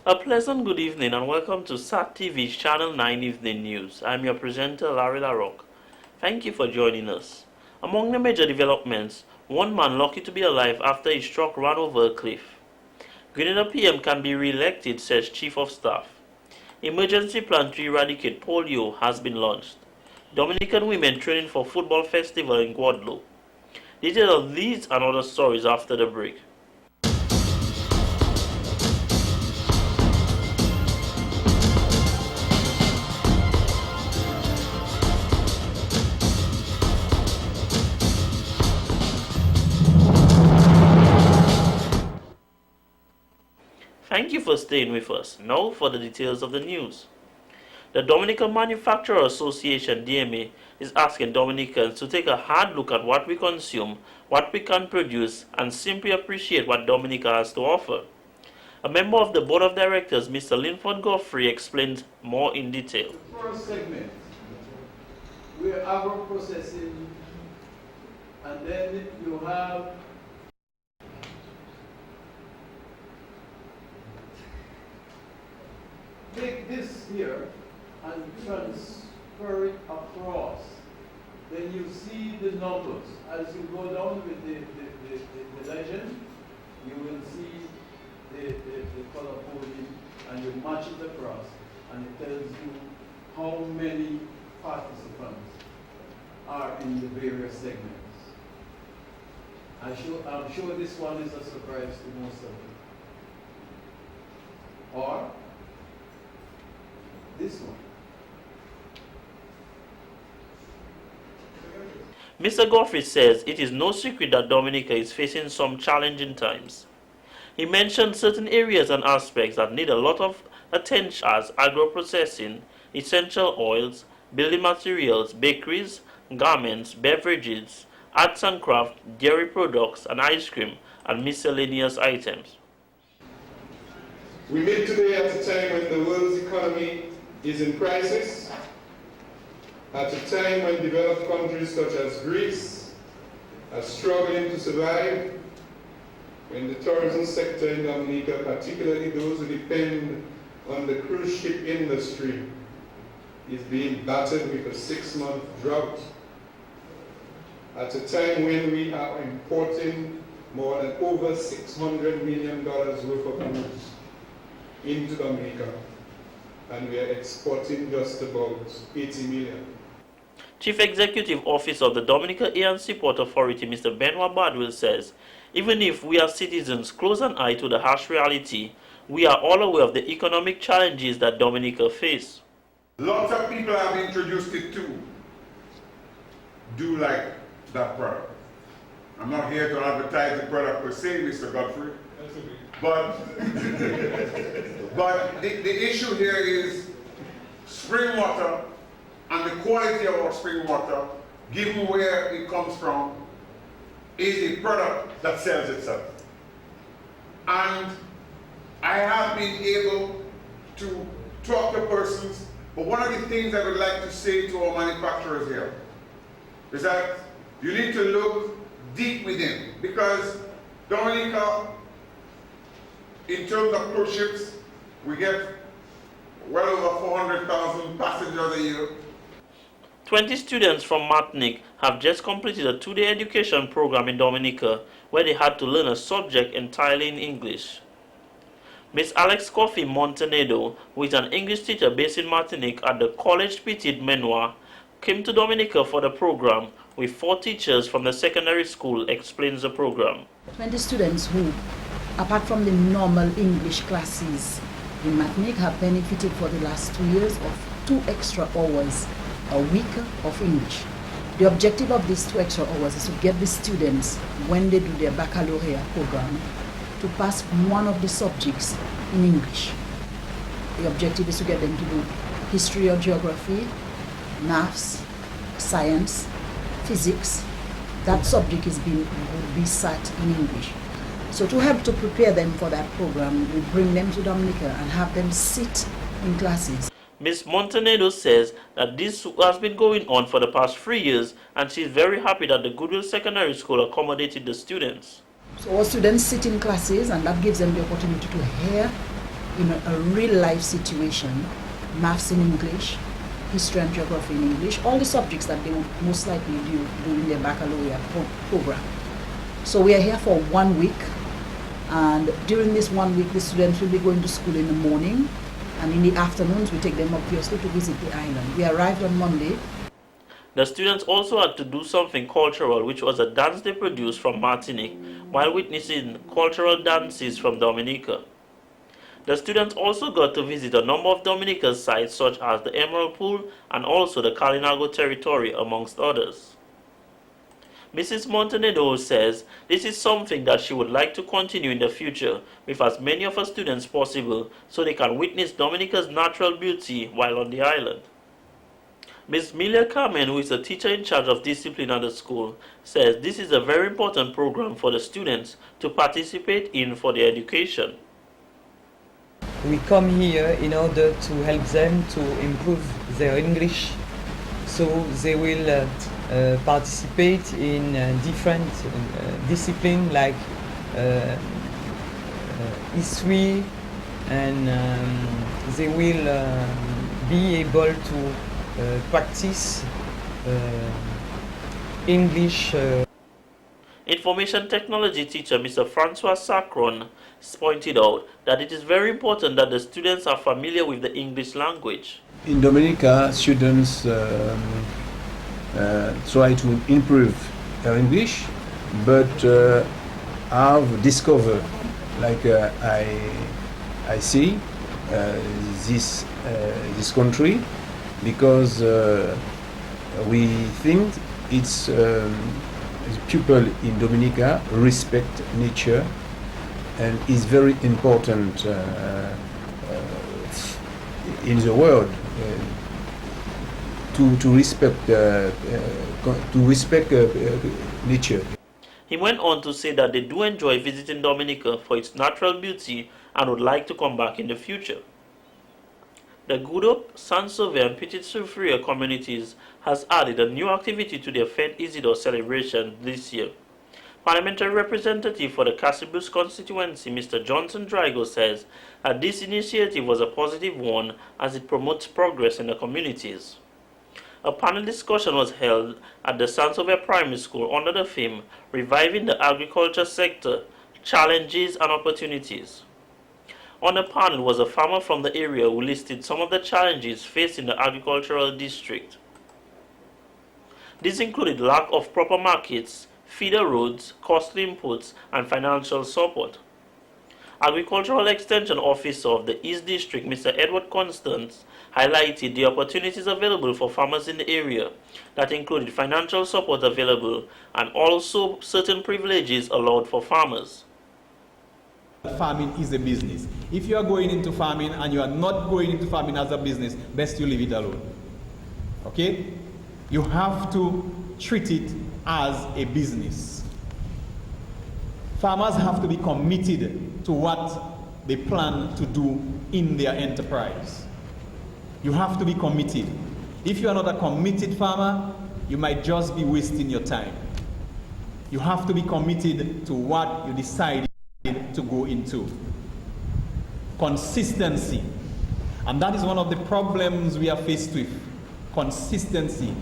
A pleasant good evening and welcome to SAT TV's Channel 9 Evening News. I'm your presenter, Larry LaRoque. Thank you for joining us. Among the major developments, one man lucky to be alive after his truck ran over a cliff. Grenada PM can be re-elected, says Chief of Staff. Emergency plan to eradicate polio has been launched. Dominican women training for football festival in Guadeloupe. Details of these and other stories after the break. Thank you for staying with us. Now for the details of the news. The Dominica Manufacturer Association (DMA) is asking Dominicans to take a hard look at what we consume, what we can produce, and simply appreciate what Dominica has to offer. A member of the Board of Directors, Mr. Linford Godfrey, explains more in detail. First segment, we're agro-processing, and then you have take this here and transfer it across. Then you see the numbers. As you go down with the legend, you will see the color coding and you match it across and it tells you how many participants are in the various segments. I'm sure this one is a surprise to most of you. Or this one. Mr. Godfrey says it is no secret that Dominica is facing some challenging times. He mentioned certain areas and aspects that need a lot of attention as agro-processing, essential oils, building materials, bakeries, garments, beverages, arts and craft, dairy products and ice cream, and miscellaneous items. We meet today at a time when the world's economy is in crisis, at a time when developed countries such as Greece are struggling to survive, when the tourism sector in Dominica, particularly those who depend on the cruise ship industry, is being battered with a 6-month drought, at a time when we are importing more than over $600 million worth of goods into Dominica, and we are exporting just about 80 million. Chief Executive Officer of the Dominica INSP Port Authority, Mr. Benoit Badwell, says, even if we as citizens close an eye to the harsh reality, we are all aware of the economic challenges that Dominica face. Lots of people have introduced it to do like that product. I'm not here to advertise the product per se, Mr. Godfrey. But the issue here is spring water and the quality of our spring water, given where it comes from, is a product that sells itself. And I have been able to talk to persons, but one of the things I would like to say to our manufacturers here is that you need to look deep within, because Dominica, in terms of cruise ships, we get well over 400,000 passengers a year. 20 students from Martinique have just completed a 2-day education program in Dominica where they had to learn a subject entirely in English. Ms. Alex Coffey Montenegro, who is an English teacher based in Martinique at the Collège Petit Menoir, came to Dominica for the program with 4 teachers from the secondary school, explains the program. 20 students who, apart from the normal English classes in Martinique, have benefited for the last 2 years of 2 extra hours a week of English. The objective of these 2 extra hours is to get the students, when they do their baccalaureate program, to pass one of the subjects in English. The objective is to get them to do history or geography, maths, science, physics. That subject would be sat in English. So to help to prepare them for that program, we bring them to Dominica and have them sit in classes. Ms. Montenegro says that this has been going on for the past 3 years and she is very happy that the Goodwill Secondary School accommodated the students. So our students sit in classes and that gives them the opportunity to hear in a real life situation, maths in English, history and geography in English, all the subjects that they would most likely do during their baccalaureate program. So we are here for 1 week, and during this 1 week the students will be going to school in the morning, and in the afternoons we take them obviously to visit the island. We arrived on Monday. The students also had to do something cultural, which was a dance they produced from Martinique while witnessing cultural dances from Dominica. The students also got to visit a number of Dominica's sites such as the Emerald Pool and also the Calinago territory, amongst others. Mrs. Montenegro says this is something that she would like to continue in the future with as many of her students possible so they can witness Dominica's natural beauty while on the island. Ms. Milia Carmen, who is the teacher in charge of discipline at the school, says this is a very important program for the students to participate in for their education. We come here in order to help them to improve their English, so they will participate in different disciplines like history, and they will be able to practice English. Information technology teacher Mr. Francois Sacron pointed out that it is very important that the students are familiar with the English language. In Dominica, students try to improve their English, but I've discovered, like I see this country, because we think it's people in Dominica respect nature, and is very important in the world to respect nature. He went on to say that they do enjoy visiting Dominica for its natural beauty and would like to come back in the future. The Guadeloupe, Saint-Sauveur and Petite Soufrière communities has added a new activity to their Fête Isidore celebration this year. Parliamentary representative for the Cassibus constituency, Mr. Johnson Drigo, says that this initiative was a positive one as it promotes progress in the communities. A panel discussion was held at the Saint-Sauveur Primary School under the theme Reviving the Agriculture Sector, Challenges and Opportunities. On the panel was a farmer from the area who listed some of the challenges faced in the agricultural district. These included lack of proper markets, feeder roads, costly inputs, and financial support. Agricultural Extension Officer of the East District, Mr. Edward Constance, highlighted the opportunities available for farmers in the area that included financial support available and also certain privileges allowed for farmers. Farming is a business. If you are going into farming and you are not going into farming as a business, best you leave it alone. Okay? You have to treat it as a business. Farmers have to be committed to what they plan to do in their enterprise. You have to be committed. If you are not a committed farmer, you might just be wasting your time. You have to be committed to what you decide to go into. Consistency. And that is one of the problems we are faced with. Consistency.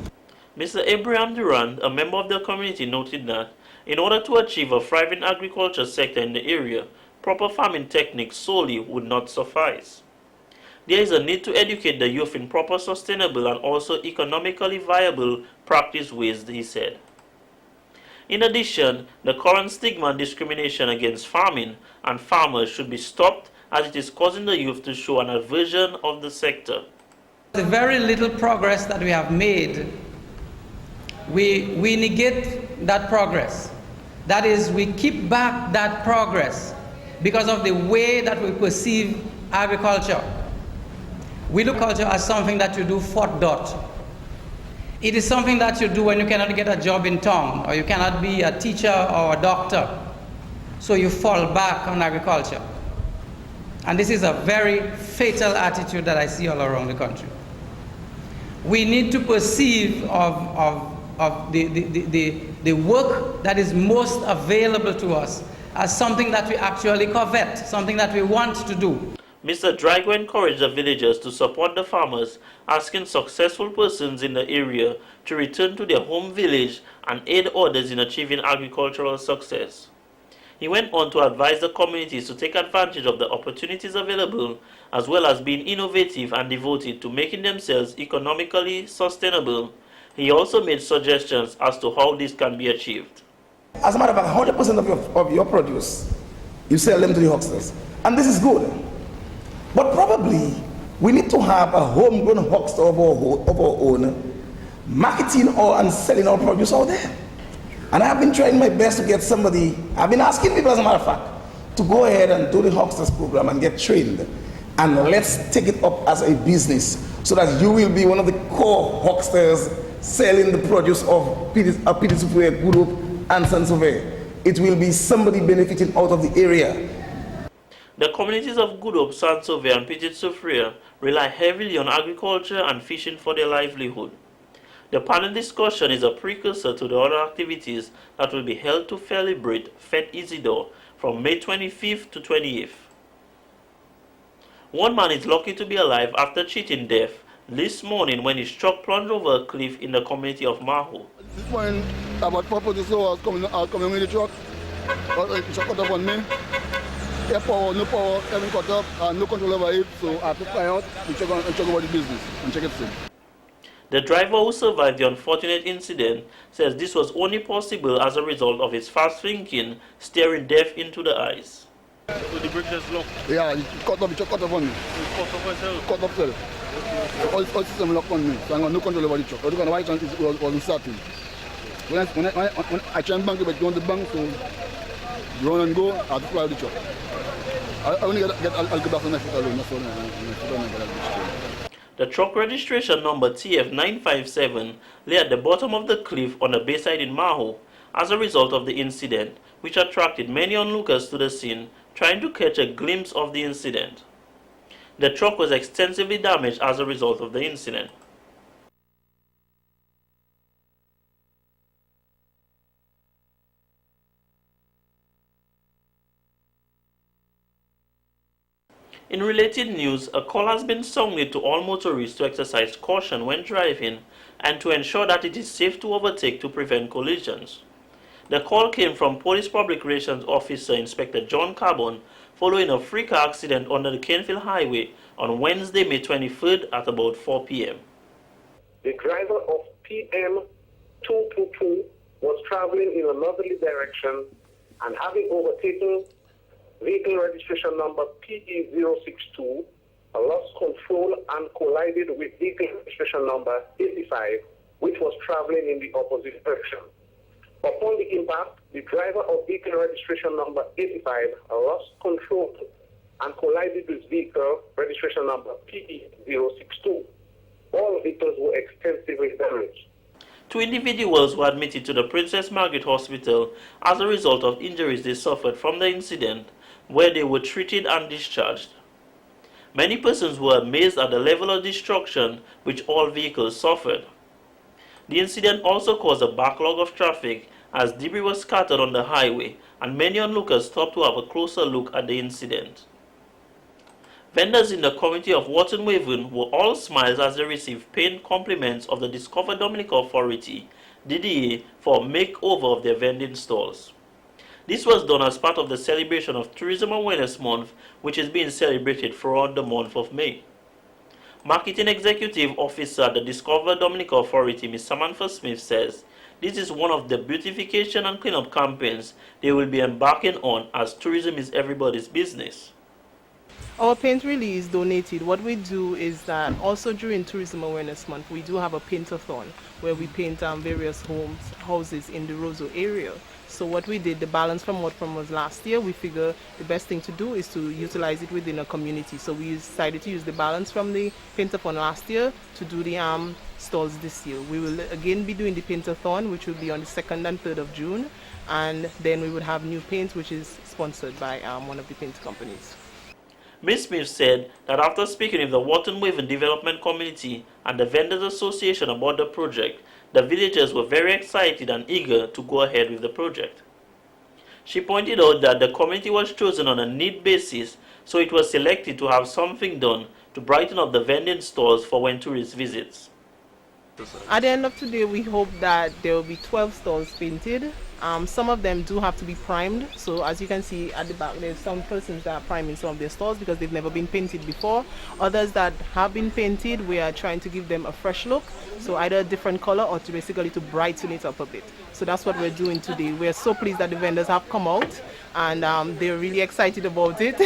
Mr. Abraham Durand, a member of the community, noted that in order to achieve a thriving agriculture sector in the area, proper farming techniques solely would not suffice. There is a need to educate the youth in proper, sustainable, and also economically viable practice ways, he said. In addition, the current stigma and discrimination against farming and farmers should be stopped, as it is causing the youth to show an aversion of the sector. The very little progress that we have made, we negate that progress. That is, we keep back that progress because of the way that we perceive agriculture. We look at culture as something that you do for dot. It is something that you do when you cannot get a job in town, or you cannot be a teacher or a doctor. So you fall back on agriculture. And this is a very fatal attitude that I see all around the country. We need to perceive of the work that is most available to us as something that we actually covet, something that we want to do. Mr. Drago encouraged the villagers to support the farmers, asking successful persons in the area to return to their home village and aid others in achieving agricultural success. He went on to advise the communities to take advantage of the opportunities available, as well as being innovative and devoted to making themselves economically sustainable. He also made suggestions as to how this can be achieved. As a matter of fact, 100% of your produce, you sell them to the hucksters. And this is good. But probably, we need to have a homegrown huckster of our own, marketing and selling our produce out there. And I've been trying my best to get somebody, I've been asking people, as a matter of fact, to go ahead and do the hucksters program and get trained. And let's take it up as a business so that you will be one of the core hucksters selling the produce of P.D. Superior Group and Sansove. It will be somebody benefiting out of the area. The communities of Good Hope, Sansove and Petit Soufriere rely heavily on agriculture and fishing for their livelihood. The panel discussion is a precursor to the other activities that will be held to celebrate Fête Isidore from May 25th to 28th. One man is lucky to be alive after cheating death this morning when his truck plunged over a cliff in the community of Maho. This morning, about 4:40 I was coming with the truck. The truck cut up on me. No power, everything cut up, no control over it, so I have to fly out and check over the business and check it soon. The driver who survived the unfortunate incident says this was only possible as a result of his fast thinking, staring death into the eyes. So the brake just locked? Yeah, the truck cut up on me. Cut up myself? Cut up self. All system locked on me, so I have no control over the truck. The white chance wasn't starting. When I try and bank it, but going to the bank, so run and go, I have to fly the truck. I only I'll get back on my foot alone, that's all. The truck registration number TF957 lay at the bottom of the cliff on the bayside in Maho as a result of the incident, which attracted many onlookers to the scene, trying to catch a glimpse of the incident. The truck was extensively damaged as a result of the incident. In related news, a call has been sounded to all motorists to exercise caution when driving and to ensure that it is safe to overtake to prevent collisions. The call came from Police Public Relations Officer Inspector John Carbon following a freak accident on the Canefield Highway on Wednesday, May 23rd at about 4 p.m. The driver of PM 222 was traveling in a northerly direction and having overtaken vehicle registration number PE062, lost control and collided with vehicle registration number 85, which was traveling in the opposite direction. Upon the impact, the driver of vehicle registration number 85 lost control and collided with vehicle registration number PE062. All vehicles were extensively damaged. 2 individuals were admitted to the Princess Margaret Hospital as a result of injuries they suffered from the incident, where they were treated and discharged. Many persons were amazed at the level of destruction which all vehicles suffered. The incident also caused a backlog of traffic as debris was scattered on the highway and many onlookers stopped to have a closer look at the incident. Vendors in the community of Wharton Waven were all smiles as they received paying compliments of the Discover Dominica Authority, DDA, for a makeover of their vending stalls. This was done as part of the celebration of Tourism Awareness Month, which is being celebrated throughout the month of May. Marketing Executive Officer at the Discover Dominica Authority, Ms. Samantha Smith, says this is one of the beautification and cleanup campaigns they will be embarking on, as tourism is everybody's business. Our paint really is donated. What we do is that also during Tourism Awareness Month, we do have a paint-a-thon where we paint various houses in the Roseau area. So what we did, the balance from what was last year, we figure the best thing to do is to utilize it within a community. So we decided to use the balance from the paint-a-thon last year to do the stalls this year. We will again be doing the paint-a-thon, which will be on the 2nd and 3rd of June. And then we would have new paint, which is sponsored by one of the paint companies. Ms. Smith said that after speaking with the Wharton Waven Development Community and the Vendors Association about the project, the villagers were very excited and eager to go ahead with the project. She pointed out that the community was chosen on a need basis so it was selected to have something done to brighten up the vending stalls for when tourists visit. At the end of today, we hope that there will be 12 stalls painted. Some of them do have to be primed. So as you can see at the back, there's some persons that are priming some of their stalls because they've never been painted before. Others that have been painted, we are trying to give them a fresh look. So either a different color or to basically to brighten it up a bit. So that's what we're doing today. We're so pleased that the vendors have come out and they're really excited about it.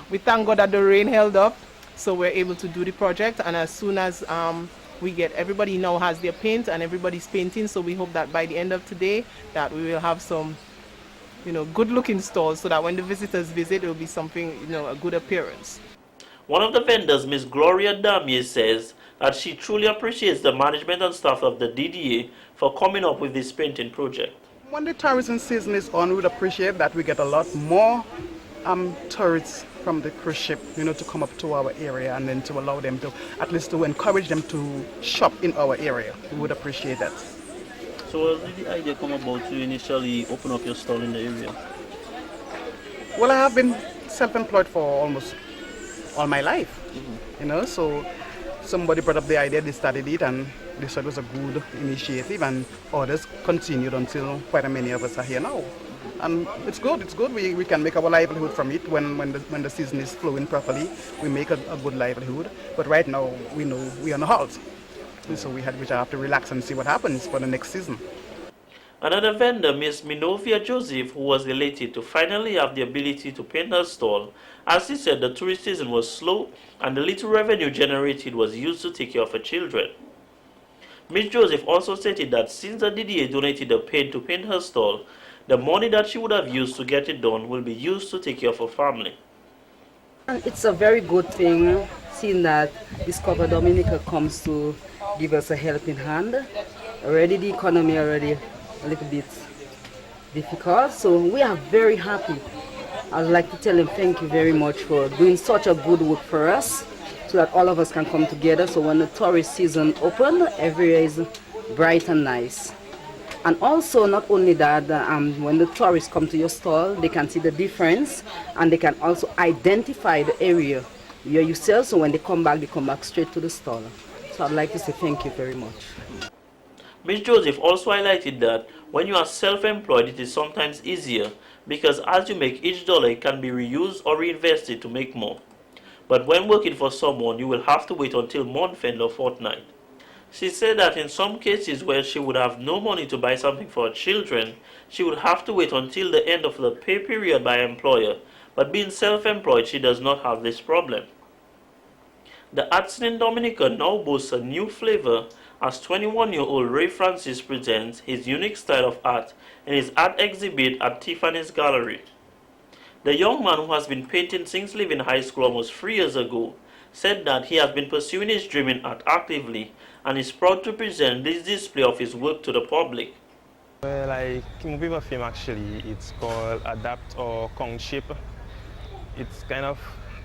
We thank God that the rain held up, so we're able to do the project. And as soon as we get, everybody now has their paint and everybody's painting, so we hope that by the end of today that we will have some good looking stalls so that when the visitors visit it will be something, a good appearance. One of the vendors, Ms. Gloria Damier, says that she truly appreciates the management and staff of the DDA for coming up with this painting project. When the tourism season is on, we would appreciate that we get a lot more tourists from the cruise ship, to come up to our area and then to allow them to, at least to encourage them to shop in our area. We would appreciate that. So how did the idea come about to initially open up your stall in the area? Well, I have been self-employed for almost all my life, so somebody brought up the idea, they started it, and they said it was a good initiative, and others continued until quite many of us are here now. And it's good. We can make our livelihood from it when the season is flowing properly. We make a good livelihood. But right now, we know we're on a halt. So we have to relax and see what happens for the next season. Another vendor, Ms. Minovia Joseph, who was elated to finally have the ability to paint her stall, as she said the tourist season was slow and the little revenue generated was used to take care of her children. Ms. Joseph also stated that since the DDA donated the paint to paint her stall, the money that she would have used to get it done will be used to take care of her family. It's a very good thing, seeing that Discover Dominica comes to give us a helping hand. Already the economy already a little bit difficult, so we are very happy. I'd like to tell him thank you very much for doing such a good work for us, so that all of us can come together, so when the tourist season opens, everywhere is bright and nice. And also, not only that, when the tourists come to your stall, they can see the difference, and they can also identify the area where you sell, so when they come back straight to the stall. So I'd like to say thank you very much. Ms. Joseph also highlighted that when you are self-employed, it is sometimes easier because as you make each dollar, it can be reused or reinvested to make more. But when working for someone, you will have to wait until month end or fortnight. She said that in some cases where she would have no money to buy something for her children, she would have to wait until the end of the pay period by her employer, but being self-employed, she does not have this problem. The art scene in Dominica now boasts a new flavor as 21-year-old Ray Francis presents his unique style of art in his art exhibit at Tiffany's Gallery. The young man, who has been painting since leaving high school almost 3 years ago, said that he has been pursuing his dream in art actively and is proud to present this display of his work to the public. Well, I came up with a film actually. It's called Adapt or Count Shape. It's kind of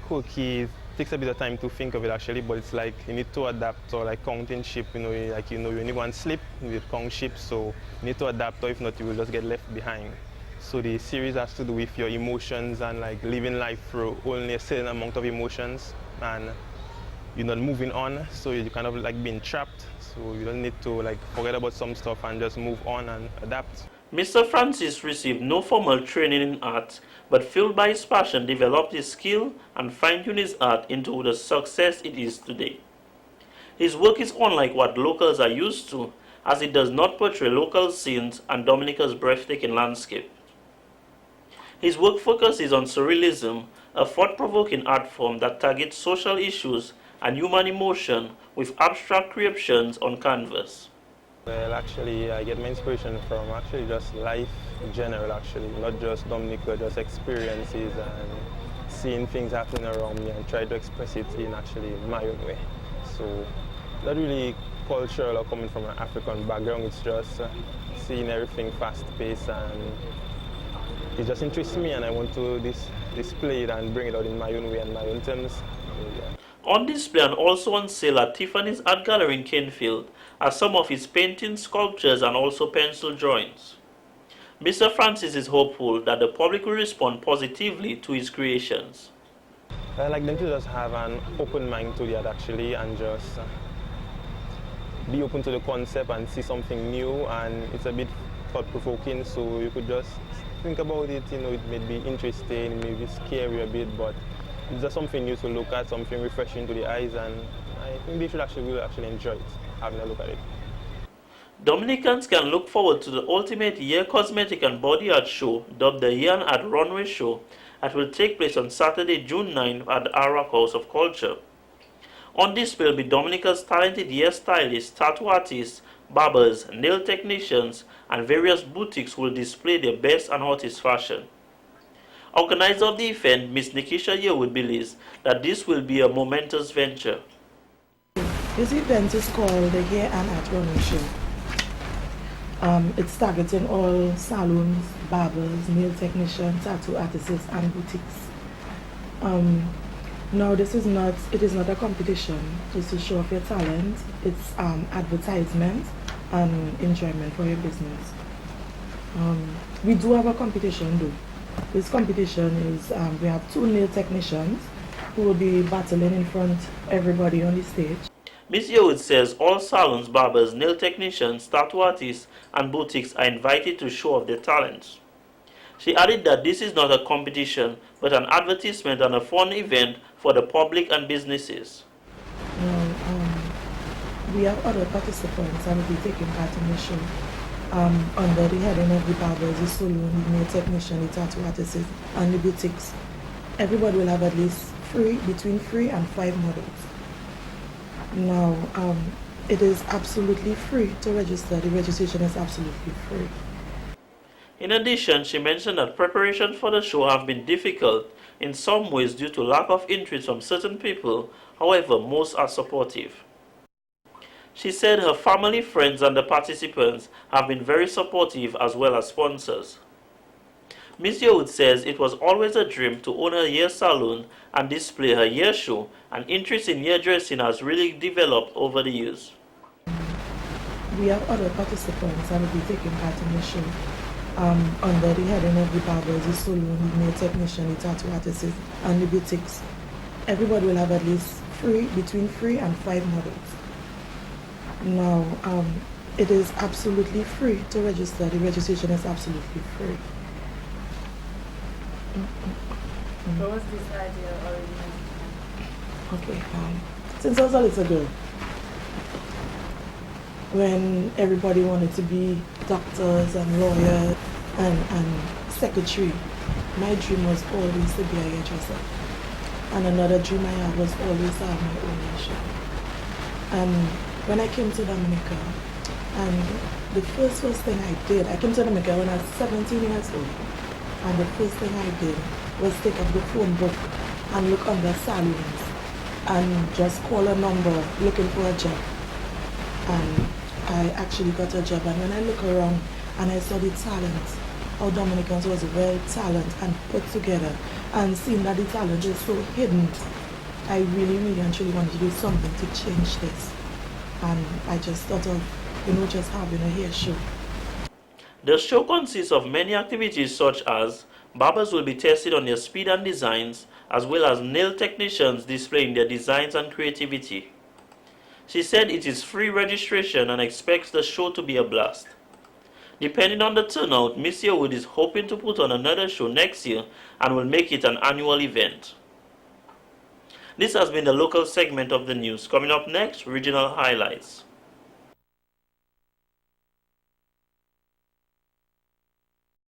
quirky. It takes a bit of time to think of it actually, but it's like you need to adapt or like counting shape, you need one slip with count shape, so you need to adapt, or if not you will just get left behind. So the series has to do with your emotions and like living life through only a certain amount of emotions, and you're not moving on, so you're kind of like being trapped. So you don't need to like forget about some stuff and just move on and adapt. Mr. Francis received no formal training in art, but fueled by his passion, developed his skill and fine-tuned his art into the success it is today. His work is unlike what locals are used to, as it does not portray local scenes and Dominica's breathtaking landscape. His work focuses on surrealism, a thought-provoking art form that targets social issues and human emotion with abstract creations on canvas. Well, actually, I get my inspiration from actually just life in general, actually, not just Dominica, just experiences and seeing things happening around me and try to express it in actually my own way. So, not really cultural or coming from an African background, it's just seeing everything fast-paced, and it just interests me, and I want to display it and bring it out in my own way and my own terms. So, yeah. On display and also on sale at Tiffany's Art Gallery in Canefield are some of his paintings, sculptures, and also pencil drawings. Mr. Francis is hopeful that the public will respond positively to his creations. I like them to just have an open mind to that actually, and just be open to the concept and see something new, and it's a bit thought-provoking, so you could just think about it. You know, it may be interesting, it may be scary a bit, but it's just something new to look at, something refreshing to the eyes, and I think they should will actually enjoy it, having a look at it. Dominicans can look forward to the ultimate hair cosmetic and body art show dubbed the Yarn at Runway Show that will take place on Saturday, June 9th at the Arak House of Culture. On display will be Dominica's talented hairstylists, tattoo artists, barbers, nail technicians, and various boutiques will display their best and hottest fashion. Organizer of the event, Ms. Nikisha Yearwood, believes that this will be a momentous venture. This event is called the Hair and Art Runway Show. It's targeting all salons, barbers, nail technicians, tattoo artists, and boutiques. No, it is not a competition. It's to show off your talent. It's advertisement and enjoyment for your business. We do have a competition though. This competition is, we have 2 nail technicians who will be battling in front of everybody on the stage. Ms. Yearwood says all salons, barbers, nail technicians, tattoo artists, and boutiques are invited to show off their talents. She added that this is not a competition, but an advertisement and a fun event for the public and businesses. We have other participants and will be taking part in the show. Under the heading of the barbers, the salon, the nail technician, the tattoo artists, and the boutiques. Everybody will have at least between 3 and 5 models. Now, it is absolutely free to register. The registration is absolutely free. In addition, she mentioned that preparations for the show have been difficult in some ways due to lack of interest from certain people. However, most are supportive. She said her family, friends, and the participants have been very supportive as well as sponsors. Ms. Yearwood says it was always a dream to own a hair salon and display her hair show, and interest in hairdressing has really developed over the years. We have other participants and will be taking part in the show. Under the heading of the barbers, the salon, the nail technician, the tattoo artists, and the boutiques. Everybody will have at least between 3 and 5 models. Now, it is absolutely free to register. The registration is absolutely free. So what's this idea originally? Okay, since I was a little girl, when everybody wanted to be doctors and lawyers and secretary, my dream was always to be a hairdresser. And another dream I had was always to have my own hair shop. And when I came to Dominica, and the first thing I did, I came to Dominica when I was 17 years old. And the first thing I did was take up the phone book and look under salons and just call a number looking for a job. And I actually got a job. And when I look around and I saw the talent, how Dominicans was well talented and put together, and seeing that the talent is so hidden, I really and truly wanted to do something to change this. And I just thought of, just having a hair show. The show consists of many activities such as barbers will be tested on their speed and designs, as well as nail technicians displaying their designs and creativity. She said it is free registration and expects the show to be a blast. Depending on the turnout, Ms. Yearwood is hoping to put on another show next year and will make it an annual event. This has been the local segment of the news. Coming up next, regional highlights.